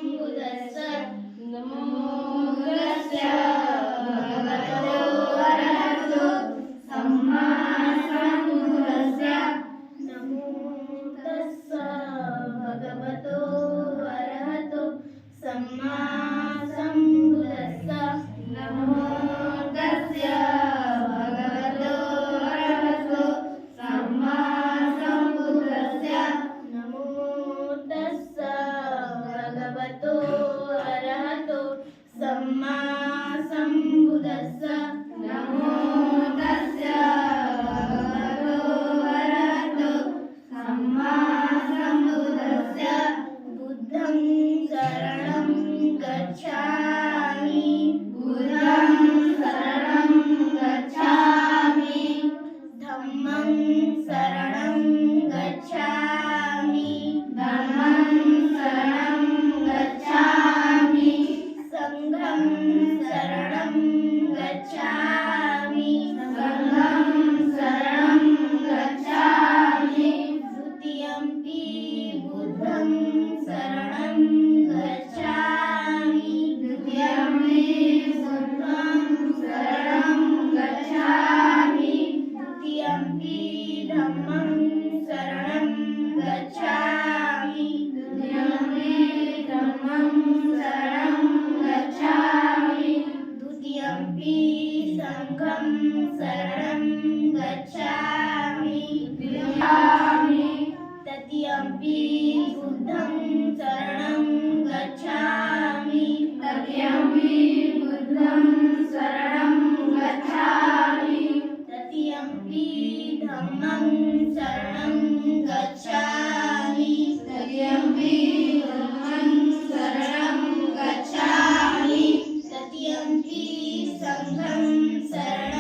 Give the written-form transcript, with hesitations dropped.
सम्बुद्धस्स नमो तस्य भगवतो अरहतो सम्मा सम्बुद्धस्य नमो तस्य भगवतो अरहतो सम्मा सम्बुद्धस्स नमो तस्य भगवतो अरहतो सम्मा सम्बुद्धस्य नमो तस्य भगवतो अरहतो सम्मा सम्बुद्धस्स नमो तस्य भगवतो अरहतो सम्मा सम्बुद्धस्य बुद्धं शरणं गच्छामि बुद्धं शरणं गच्छामि धम्मं शरणं गच्छामि धम्मं शरणं गच्छामि संघं शरणं गच्छामि संघं शरणं गच्छामि द्वितीयम्पि बुद्धं शरणं गच्छामि द्वितीयम्पि बुद्धं शरणं गच्छामि द्वितीयम्पि धम्मं शरणं गच्छामि द्वितीयम्पि धम्मं शरणं गच्छामि द्वितीयम्पि संघं शरणं गच्छामि तृतीयम्पि बुद्धं शरणं गच्छामि तृतीयम्पि बुद्धं शरणं गच्छामि तृतीयम्पि धम्मं शरणं गच्छामि तृतीयम्पि धम्मं शरणं गच्छामि तृतीयम्पि संघं शरणं